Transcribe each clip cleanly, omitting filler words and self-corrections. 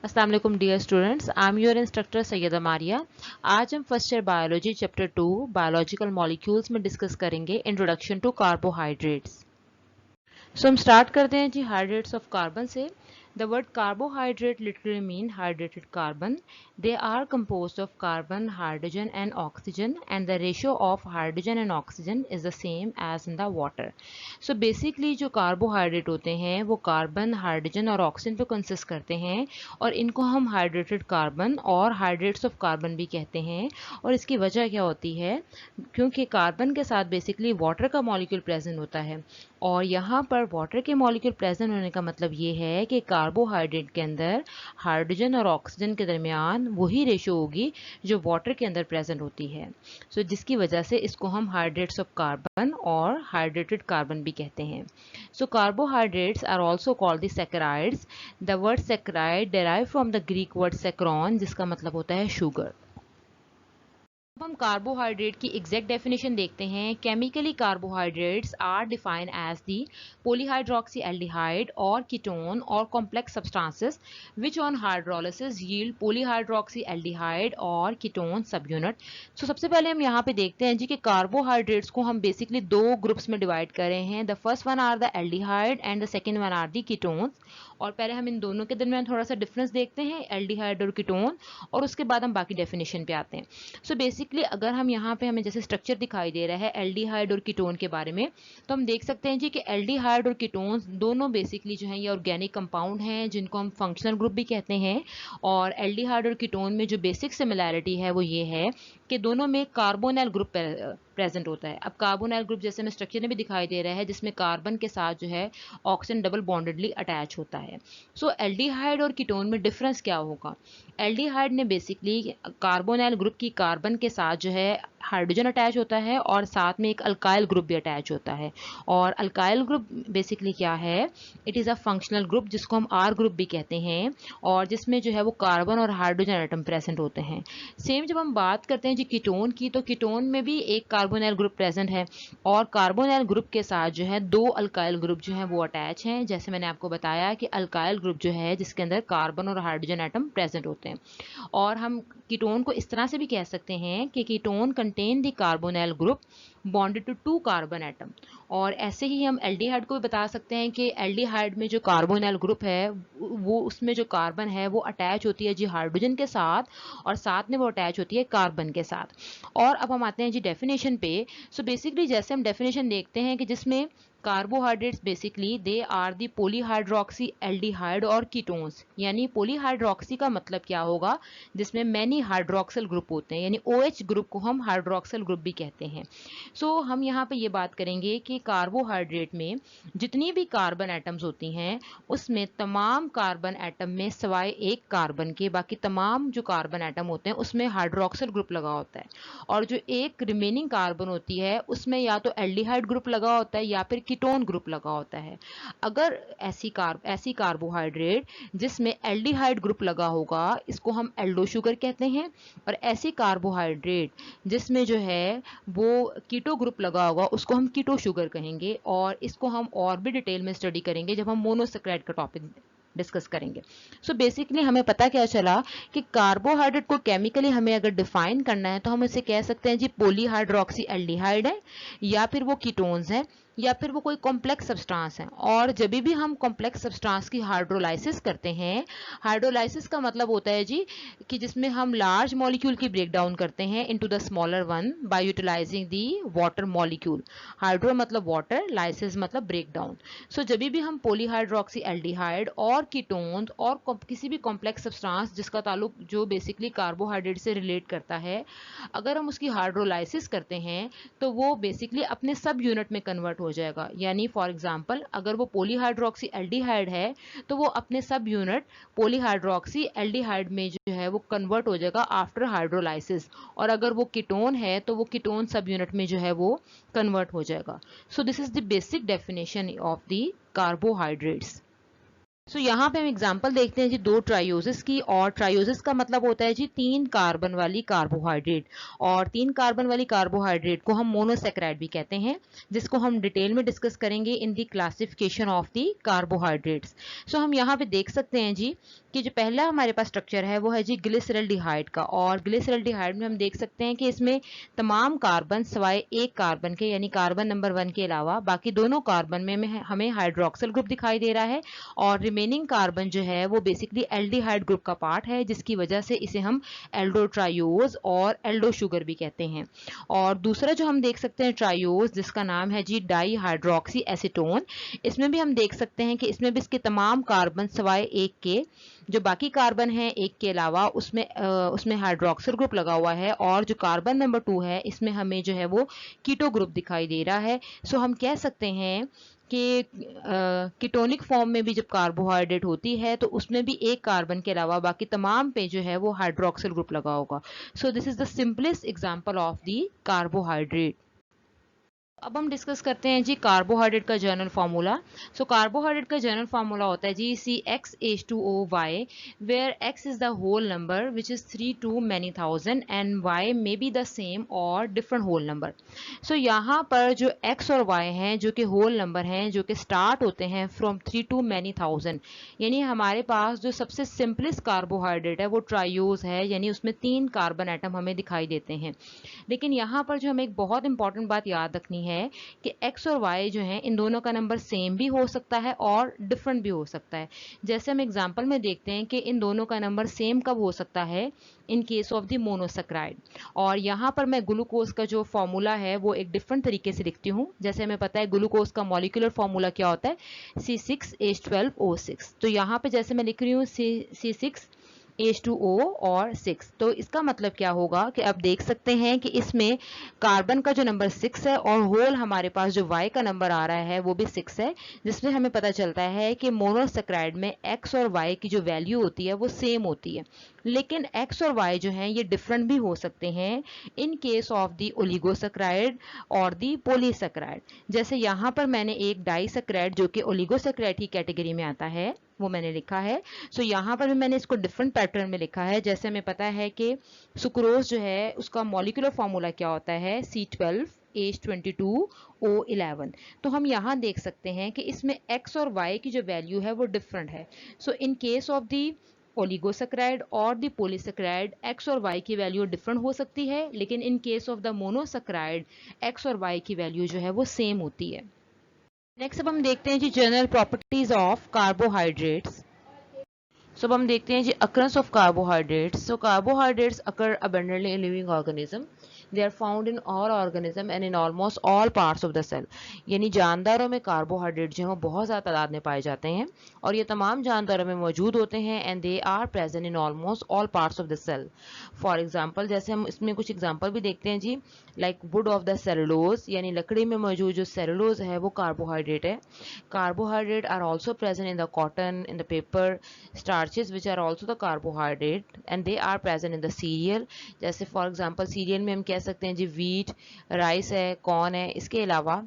अस्सलाम वालेकुम dear students, I am your instructor Syeda Maria. आज हम first year biology chapter 2 biological molecules में डिस्कस करेंगे इंट्रोडक्शन टू कार्बोहाइड्रेट्स। सो हम स्टार्ट करते हैं जी हाइड्रेट्स ऑफ कार्बन से। The word carbohydrate literally mean hydrated carbon. They are composed of carbon, hydrogen and oxygen, and the ratio of hydrogen and oxygen is the same as in the water. So basically जो carbohydrate होते हैं वो carbon, hydrogen और oxygen पे consist करते हैं और इनको हम हाइड्रेटेड कार्बन और हाइड्रेट्स ऑफ कार्बन भी कहते हैं। और इसकी वजह क्या होती है, क्योंकि कार्बन के साथ बेसिकली वाटर का मॉलिक्यूल प्रेजेंट होता है और यहाँ पर वाटर के मॉलिक्यूल प्रेजेंट होने का मतलब ये है कि कार्बोहाइड्रेट के अंदर हाइड्रोजन और ऑक्सीजन के दरमियान वही रेशो होगी जो वाटर के अंदर प्रेजेंट होती है। सो जिसकी वजह से इसको हम हाइड्रेट्स ऑफ कार्बन और हाइड्रेटेड कार्बन भी कहते हैं। So carbohydrates are also called the saccharides. The word saccharide derive from the Greek word saccharon, जिसका मतलब होता है शुगर। अब हम कार्बोहाइड्रेट की एग्जैक्ट डेफिनेशन देखते हैं। Chemically carbohydrates are defined as the polyhydroxy aldehyde or ketone or complex substances which on hydrolysis yield polyhydroxy aldehyde or ketone subunit। So सबसे पहले हम यहाँ पे देखते हैं जी कि कार्बोहाइड्रेट्स को हम बेसिकली दो ग्रुप्स में डिवाइड कर रहे हैं। The first one are the aldehyde and the second one are the ketones. और पहले हम इन दोनों के दरमियान थोड़ा सा डिफरेंस देखते हैं, एल्डिहाइड और कीटोन, और उसके बाद हम बाकी डेफिनेशन पे आते हैं। सो बेसिकली अगर हम यहाँ पे हमें जैसे स्ट्रक्चर दिखाई दे रहा है एल्डिहाइड और कीटोन के बारे में, तो हम देख सकते हैं जी कि एल्डिहाइड और कीटोन दोनों बेसिकली जो है ये ऑर्गेनिक कंपाउंड हैं जिनको हम फंक्शनल ग्रुप भी कहते हैं। और एल्डिहाइड और कीटोन में जो बेसिक सिमिलैरिटी है वो ये है कि दोनों में कार्बोनिल ग्रुप प्रेजेंट होता है। अब कार्बोनिल ग्रुप जैसे हमें स्ट्रक्चर में भी दिखाई दे रहा है जिसमें कार्बन के साथ जो है ऑक्सीजन डबल बॉन्डेडली अटैच होता है। सो एल्डिहाइड और कीटोन में डिफरेंस क्या होगा? एल्डिहाइड ने बेसिकली कार्बोनिल ग्रुप की कार्बन के साथ जो है हाइड्रोजन अटैच होता है और साथ में एक अल्काइल ग्रुप भी अटैच होता है। और अल्काइल ग्रुप बेसिकली क्या है, it is a functional group जिसको हम आर ग्रुप भी कहते हैं और जिसमें जो है वो कार्बन और हाइड्रोजन एटम प्रेजेंट होते हैं। सेम जब हम बात करते हैं जी कीटोन की, तो कीटोन में भी एक कार्बोनिल ग्रुप प्रेजेंट है और कार्बोनिल ग्रुप के साथ जो है दो अल्काइल ग्रुप जो है वो अटैच हैं। जैसे मैंने आपको बताया कि अल्काइल ग्रुप जो है जिसके अंदर कार्बन और हाइड्रोजन एटम प्रेजेंट होते हैं। और हम कीटोन को इस तरह से भी कह सकते हैं कि ketone contain the carbonyl group bonded to two carbon atom. और ऐसे ही हम एल्डिहाइड को भी बता सकते हैं कि एल्डिहाइड में जो कार्बोनिल ग्रुप है वो उसमें जो कार्बन है वो अटैच होती है जी हाइड्रोजन के साथ और साथ में वो अटैच होती है कार्बन के साथ। और अब हम आते हैं जी डेफिनेशन पे। सो बेसिकली जैसे हम डेफिनेशन देखते हैं कि जिसमें carbohydrates basically they are the polyhydroxy aldehyde or ketones. यानी पोलीहाइड्रोक्सी का मतलब क्या होगा, जिसमें मैनी हाइड्रोक्सिल ग्रुप होते हैं, यानी OH ग्रुप को हम हाइड्रोक्सिल ग्रुप भी कहते हैं। सो हम यहाँ पे ये बात करेंगे कि कार्बोहाइड्रेट में जितनी भी कार्बन एटम्स होती हैं उसमें तमाम कार्बन एटम में सिवाय एक कार्बन के बाकी तमाम जो कार्बन एटम होते हैं उसमें हाइड्रोक्सिल ग्रुप लगा होता है। और जो एक रिमेनिंग कार्बन होती है उसमें या तो एल्डिहाइड ग्रुप लगा होता है या फिर कीटोन ग्रुप लगा होता है। अगर ऐसी कार्बोहाइड्रेट जिसमें एल्डिहाइड ग्रुप लगा होगा इसको हम एल्डो शुगर कहते हैं। और ऐसी कार्बोहाइड्रेट जिसमें जो है वो कीटो ग्रुप लगा होगा उसको हम कीटो शुगर कहेंगे। और इसको हम और भी डिटेल में स्टडी करेंगे जब हम मोनोसैकराइड का टॉपिक डिस्कस करेंगे। सो बेसिकली हमें पता क्या चला कि कार्बोहाइड्रेट को केमिकली हमें अगर डिफाइन करना है तो हम इसे कह सकते हैं जी पोलीहाइड्रोक्सी एल्डिहाइड है या फिर वो कीटोन्स है या फिर वो कोई कॉम्प्लेक्स सब्सटेंस है। और जब भी हम कॉम्प्लेक्स सब्सटेंस की हाइड्रोलाइसिस करते हैं, हाइड्रोलाइसिस का मतलब होता है जी कि जिसमें हम लार्ज मॉलिक्यूल की ब्रेक डाउन करते हैं into the smaller one by utilizing the water molecule. Hydro मतलब वाटर, लाइसिस मतलब ब्रेक डाउन। सो जब भी हम पोलीहाइड्रोक्सी एल्डिहाइड और कीटोन्स और किसी भी कॉम्प्लेक्स सब्सटेंस जिसका ताल्लुक जो बेसिकली कार्बोहाइड्रेट से रिलेट करता है, अगर हम उसकी हाइड्रोलाइसिस करते हैं तो वो बेसिकली अपने सब यूनिट में कन्वर्ट हो जाएगा। यानी फॉर एग्जांपल अगर वो पोलीहाइड्रोक्सी एल्डिहाइड है तो वो अपने सब यूनिट पोलीहाइड्रोक्सी एल्डिहाइड में जो है वो कन्वर्ट हो जाएगा आफ्टर हाइड्रोलाइसिस। और अगर वो कीटोन है तो वो कीटोन सब यूनिट में जो है वो कन्वर्ट हो जाएगा। So this is the basic definition of the carbohydrates. सो यहाँ पे हम एग्जांपल देखते हैं जी दो ट्रायोसिस की, और ट्रायोसिस का मतलब होता है जी 3 कार्बन वाली कार्बोहाइड्रेट, और 3 कार्बन वाली कार्बोहाइड्रेट को हम मोनोसैकेराइड भी कहते हैं, जिसको हम डिटेल में डिस्कस करेंगे इन दी classification of the carbohydrates. So हम यहाँ पे देख सकते हैं जी कि जो पहला हमारे पास स्ट्रक्चर है वो है जी ग्लिसरल्डिहाइड का, और ग्लिसरल्डिहाइड में हम देख सकते हैं कि इसमें तमाम कार्बन सिवाय एक कार्बन के यानी कार्बन नंबर 1 के अलावा बाकी दोनों कार्बन में हमें हाइड्रोक्सिल ग्रुप दिखाई दे रहा है, और रिमेनिंग कार्बन जो है वो बेसिकली एल्डिहाइड ग्रुप का पार्ट है, जिसकी वजह से इसे हम एल्डोट्रायोज और एल्डो शुगर भी कहते हैं। और दूसरा जो हम देख सकते हैं ट्रायोज, जिसका नाम है जी डाई हाइड्रोक्सी एसीटोन, इसमें भी हम देख सकते हैं कि इसमें भी इसके तमाम कार्बन सिवाय एक के, जो बाकी कार्बन है एक के अलावा, उसमें हाइड्रोक्सिल ग्रुप लगा हुआ है, और जो कार्बन नंबर 2 है इसमें हमें जो है वो कीटो ग्रुप दिखाई दे रहा है। सो हम कह सकते हैं कि कीटोनिक फॉर्म में भी जब कार्बोहाइड्रेट होती है तो उसमें भी एक कार्बन के अलावा बाकी तमाम पे जो है वो हाइड्रोक्सिल ग्रुप लगा होगा। So this is the simplest example of the carbohydrate. अब हम डिस्कस करते हैं जी कार्बोहाइड्रेट का जनरल फार्मूला। सो कार्बोहाइड्रेट का जनरल फार्मूला होता है जी CxH2O where x is the whole number which is 3 to many thousand and y may be the same or different whole number. So यहाँ पर जो x और y हैं जो कि होल नंबर हैं, जो कि स्टार्ट होते हैं फ्रॉम 3 to many thousand, यानी हमारे पास जो सबसे सिंपलेस्ट कार्बोहाइड्रेट है वो ट्रायोज है, यानी उसमें 3 कार्बन एटम हमें दिखाई देते हैं। लेकिन यहाँ पर जो हमें एक बहुत इंपॉर्टेंट बात याद रखनी है कि x और y जो है इन दोनों का नंबर सेम भी हो सकता है और डिफरेंट भी हो सकता है। जैसे हम एग्जांपल में देखते हैं कि इन दोनों का नंबर सेम कब हो सकता है, इन केस ऑफ द मोनोसैकेराइड। और यहाँ पर मैं ग्लूकोज का जो फॉर्मूला है वो एक डिफरेंट तरीके से लिखती हूँ। जैसे हमें पता है ग्लूकोज का मॉलिक्यूलर फॉर्मूला क्या होता है, C6H12O6। तो यहाँ पे जैसे मैं लिख रही हूँ C6H2O और 6, तो इसका मतलब क्या होगा कि आप देख सकते हैं कि इसमें कार्बन का जो नंबर 6 है और होल हमारे पास जो Y का नंबर आ रहा है वो भी 6 है, जिसमें हमें पता चलता है कि मोनोसैकेराइड में X और Y की जो वैल्यू होती है वो सेम होती है, लेकिन X और Y जो हैं ये डिफरेंट भी हो सकते हैं इन केस ऑफ दी ओलिगोसैकेराइड और दी पॉलीसैकेराइड। जैसे यहाँ पर मैंने एक डाइसैकेराइड जो कि ओलिगोसैकेराइड की कैटेगरी में आता है वो मैंने लिखा है। सो यहाँ पर भी मैंने इसको डिफरेंट पैटर्न में लिखा है। जैसे हमें पता है कि सुक्रोज जो है उसका मॉलिक्यूलर फॉर्मूला क्या होता है, C12H22O11। तो हम यहाँ देख सकते हैं कि इसमें X और Y की जो वैल्यू है वो डिफरेंट है। So in case of the oligosaccharide और दी पॉलीसैकेराइड X और Y की वैल्यू डिफरेंट हो सकती है, लेकिन in case of the monosaccharide X और Y की वैल्यू जो है वो सेम होती है। नेक्स्ट अब हम देखते हैं जी general properties of carbohydrates. So अब हम देखते हैं जी occurrence of carbohydrates. So carbohydrates occur abundantly in living organism, they are found in all organism and in almost all parts of the cell. यानी जानदारों में कार्बोहाइड्रेट जो है वो बहुत ज़्यादा तादाद में पाए जाते हैं और ये तमाम जानदारों में मौजूद होते हैं and they are present in almost all parts of the cell. For example जैसे हम इसमें कुछ एग्जाम्पल भी देखते हैं जी, like wood of the cellulose, यानी लकड़ी में मौजूद जो सेलुलोज है वो कार्बोहाइड्रेट है। Carbohydrate are also present in the cotton, in the paper, starches which are also the carbohydrate and they are present in the cereal। जैसे फॉर एग्जांपल सीरियल में हम कह सकते हैं जी वीट, राइस है, कॉर्न है। इसके अलावा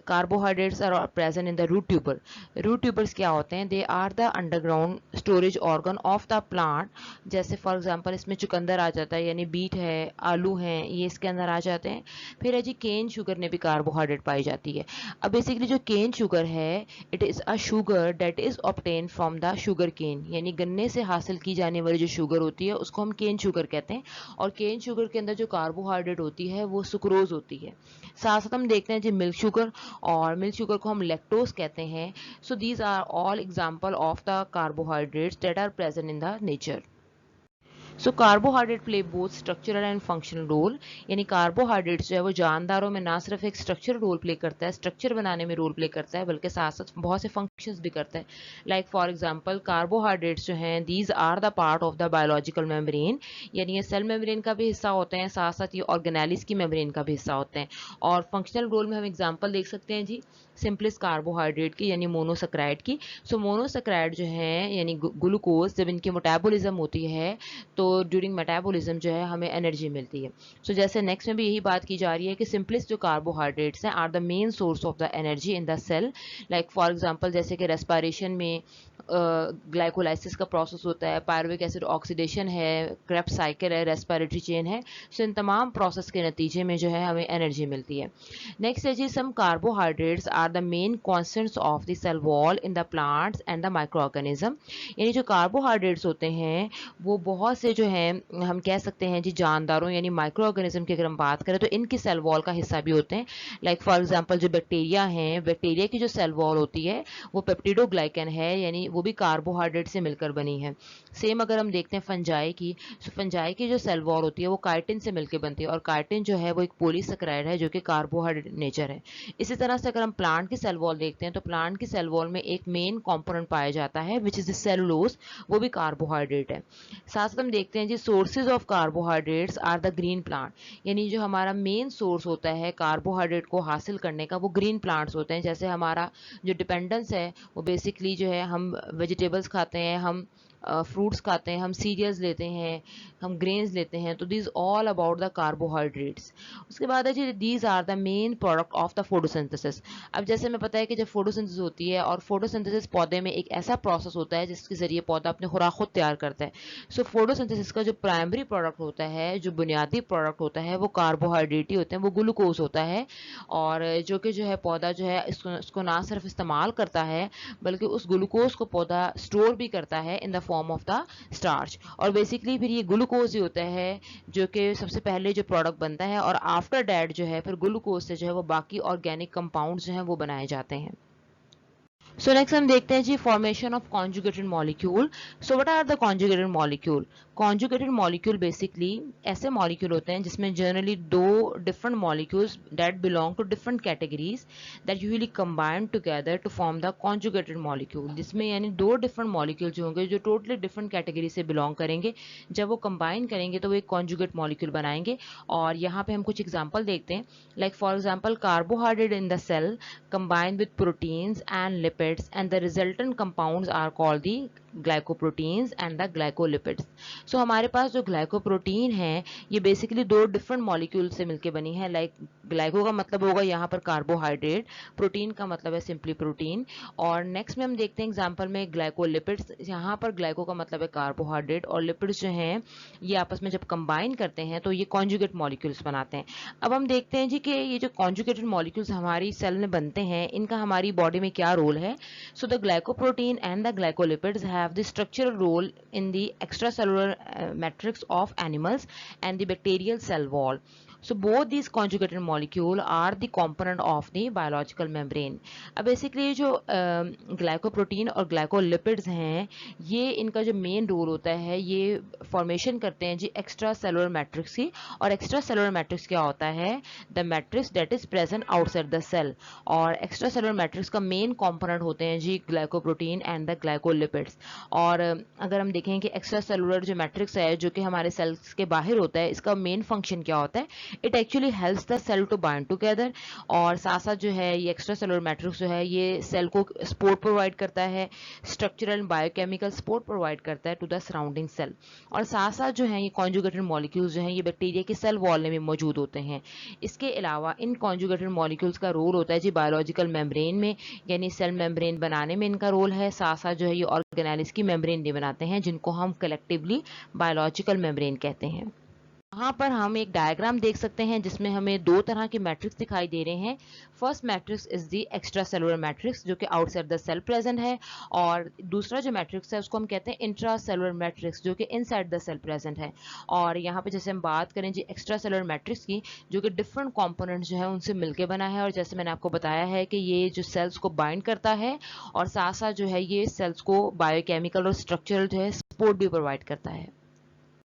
carbohydrates are present in the root tuber. Root tubers क्या होते हैं, they are the underground storage organ of the plant. जैसे फॉर एग्जांपल इसमें चुकंदर आ जाता है, यानी बीट है, आलू हैं, ये इसके अंदर आ जाते हैं। फिर है जी केन शुगर में भी कार्बोहाइड्रेट पाई जाती है। अब बेसिकली जो केन शुगर है it is a sugar that is obtain from the sugar cane, यानी गन्ने से हासिल की जाने वाली जो शुगर होती है उसको हम केन शुगर कहते हैं। और केन शुगर के अंदर जो कार्बोहाइड्रेट होती है वो सुक्रोज होती है। साथ साथ हम देखते हैं जी मिल्क शुगर, और मिल्क शुगर को हम लैक्टोज कहते हैं। So these are all example of the carbohydrates that are present in the nature. So carbohydrate play both structural and functional role, यानी कार्बोहाइड्रेट्स जो है वो जानदारों में ना सिर्फ एक स्ट्रक्चरल रोल प्ले करता है, स्ट्रक्चर बनाने में रोल प्ले करता है, बल्कि साथ साथ बहुत से फंक्शंस भी करता है। लाइक फॉर एग्जांपल कार्बोहाइड्रेट्स जो हैं these are the part of the biological membrane, यानी ये सेल मेम्ब्रेन का भी हिस्सा होते हैं, साथ साथ ये ऑर्गेनेलिस की मेम्ब्रेन का भी हिस्सा होते हैं। और फंक्शनल रोल में हम एग्जाम्पल देख सकते हैं जी सिंपलेस्ट कार्बोहाइड्रेट की, यानी मोनोसैकेराइड की। सो मोनोसैकेराइड जो है यानी ग्लूकोज, जब इनकी मेटाबॉलिज्म होती है तो सो ड्यूरिंग मेटाबॉलिज्म जो है हमें एनर्जी मिलती है। सो जैसे नेक्स्ट में भी यही बात की जा रही है कि सिंपलेस्ट जो कार्बोहाइड्रेट्स हैं are the main source of the energy in the cell. Like for example जैसे कि रेस्पिरेशन में ग्लाइकोलाइसिस का प्रोसेस होता है, पायरुविक एसिड ऑक्सीडेशन है, क्रेब्स साइकिल है, रेस्पिरेटरी चेन है। सो इन तमाम प्रोसेस के नतीजे में जो है हमें एनर्जी मिलती है। नेक्स्ट है जी, some carbohydrates are the main constants of the cell wall in the plants and the micro organism. यानी जो कार्बोहाइड्रेट्स होते हैं वो बहुत से जो हैं हम कह सकते हैं जी जानदारों यानी माइक्रो ऑर्गेनिज्म की अगर हम बात करें तो इनकी सेल वॉल का हिस्सा भी होते हैं। लाइक फॉर एग्जांपल जो बैक्टीरिया हैं, बैक्टीरिया की जो सेल वॉल होती है वो पेप्टिडोग्लाइकन है, यानी वो भी कार्बोहाइड्रेट से मिलकर बनी है। सेम अगर हम देखते हैं फंजाई की, तो फंजाई की जो सेल वॉल होती है वो काइटिन से मिलकर बनती है और काइटिन जो है वो एक पॉलीसेकेराइड है जो कि कार्बोहाइड्रेट नेचर है। इसी तरह से अगर हम प्लांट की सेल वॉल देखते हैं तो प्लांट की सेल वॉल में एक मेन कंपोनेंट पाया जाता है विच इज द सेलुलोज, वो भी कार्बोहाइड्रेट है। साथ साथ हम देखते हैं जी sources of carbohydrates are the green plant, यानी जो हमारा मेन सोर्स होता है कार्बोहाइड्रेट को हासिल करने का वो ग्रीन प्लांट्स होते हैं। जैसे हमारा जो डिपेंडेंस है वो बेसिकली जो है हम वेजिटेबल्स खाते हैं, हम फ्रूट्स खाते हैं, हम सीरियल्स लेते हैं, हम ग्रेन्स लेते हैं, तो these all about the carbohydrates. उसके बाद है जी these are the main product of the photosynthesis. अब जैसे हमें पता है कि जब फोटोसिंथेसिस होती है और फोटोसिंथेसिस पौधे में एक ऐसा प्रोसेस होता है जिसके जरिए पौधा अपने खुराक खुद तैयार करता है। सो फोटोसिंथेसिस का जो प्राइमरी प्रोडक्ट होता है, जो बुनियादी प्रोडक्ट होता है वो कार्बोहाइड्रेट ही होते हैं, वो ग्लूकोज होता है। और जो कि जो है पौधा जो है इसको ना सिर्फ इस्तेमाल करता है बल्कि उस ग्लूकोज को पौधा स्टोर भी करता है in the form of the starch. और बेसिकली फिर ये ग्लूकोज ही होता है जो कि सबसे पहले जो प्रोडक्ट बनता है और आफ्टर डैट जो है फिर ग्लूकोज से जो है वो बाकी ऑर्गेनिक कंपाउंड्स जो हैं वो बनाए जाते हैं। सो नेक्स्ट हम देखते हैं जी formation of conjugated molecule. So what are the conjugated molecule? Conjugated molecule basically ऐसे मॉलिक्यूल होते हैं जिसमें जनरली दो different molecules that belong to different categories that usually combined together to form the conjugated molecule. जिसमें यानी दो different molecule जो होंगे जो टोटली डिफरेंट कैटेगरी से बिलोंग करेंगे, जब वो कंबाइन करेंगे तो वो एक कॉन्जुगेट मॉलिक्यूल बनाएंगे। और यहाँ पे हम कुछ एग्जाम्पल देखते हैं। Like for example carbohydrate in the cell combined with proteins and lipids and the resultant compounds are called the glycoproteins and the glycolipids. सो हमारे पास जो ग्लाइकोप्रोटीन है ये बेसिकली दो डिफरेंट मॉलिक्यूल से मिलकर बनी है। लाइक ग्लाइको का मतलब होगा यहाँ पर कार्बोहाइड्रेट, प्रोटीन का मतलब है सिंपली प्रोटीन। और नेक्स्ट में हम देखते हैं एग्जांपल में ग्लाइकोलिपिड्स, यहाँ पर ग्लाइको का मतलब है कार्बोहाइड्रेट और लिपिड्स जो हैं ये आपस में जब कंबाइन करते हैं तो ये कॉन्जुगेट मॉलिक्यूल्स बनाते हैं। अब हम देखते हैं जी कि ये जो कॉन्जुगेटेड मॉलिक्यूल्स हमारी सेल में बनते हैं इनका हमारी बॉडी में क्या रोल है। So the glycoprotein and the glycolipids have the structural role in the extracellular matrix of animals and the bacterial cell wall. So both these conjugated molecule are the component of the biological membrane. अब basically जो glycoprotein और glycolipids हैं ये इनका जो main role होता है ये फॉर्मेशन करते हैं जी एक्स्ट्रा सेलुलर मैट्रिक्स की। और एक्स्ट्रा सेलुलर मैट्रिक्स क्या होता है? The matrix that is present outside the cell. और एक्स्ट्रा सेलुलर मैट्रिक्स का मेन कंपोनेंट होते हैं जी ग्लाइकोप्रोटीन एंड द ग्लाइकोलिपिड्स। और अगर हम देखें कि एक्स्ट्रा सेलुलर जो मैट्रिक्स है जो कि हमारे सेल्स के बाहर होता है इसका मेन फंक्शन क्या होता है? It actually helps the cell to bind together. और साथ साथ जो है ये एक्स्ट्रा सेलुलर मैट्रिक्स जो है ये सेल को सपोर्ट प्रोवाइड करता है, स्ट्रक्चरल बायोकेमिकल सपोर्ट प्रोवाइड करता है टू द सराउंडिंग सेल। और साथ साथ जो है ये कॉन्जुगेटेड मॉलिक्यूल्स जो हैं ये बैक्टीरिया की सेल वॉल में भी मौजूद होते हैं। इसके अलावा इन कॉन्जुगेटेड मॉलिक्यूल्स का रोल होता है जी बायोलॉजिकल मेम्ब्रेन में, यानी सेल मेम्ब्रेन बनाने में इनका रोल है। साथ साथ जो है ये ऑर्गेनेल्स की मेम्ब्रेन भी बनाते हैं जिनको हम कलेक्टिवली बायोलॉजिकल मेम्ब्रेन कहते हैं। यहाँ पर हम एक डायग्राम देख सकते हैं जिसमें हमें दो तरह के मैट्रिक्स दिखाई दे रहे हैं। First matrix is the extra cellular matrix जो कि आउटसाइड द सेल प्रेजेंट है, और दूसरा जो मैट्रिक्स है उसको हम कहते हैं इंट्रा सेलुलर मैट्रिक्स जो कि इनसाइड द सेल प्रेजेंट है। और यहाँ पे जैसे हम बात करें जी एक्स्ट्रा सेलुलर मैट्रिक्स की जो कि डिफरेंट कॉम्पोनेंट्स जो है उनसे मिलकर बना है, और जैसे मैंने आपको बताया है कि ये जो सेल्स को बाइंड करता है और साथ साथ जो है ये सेल्स को बायोकेमिकल और स्ट्रक्चरल जो है सपोर्ट भी प्रोवाइड करता है।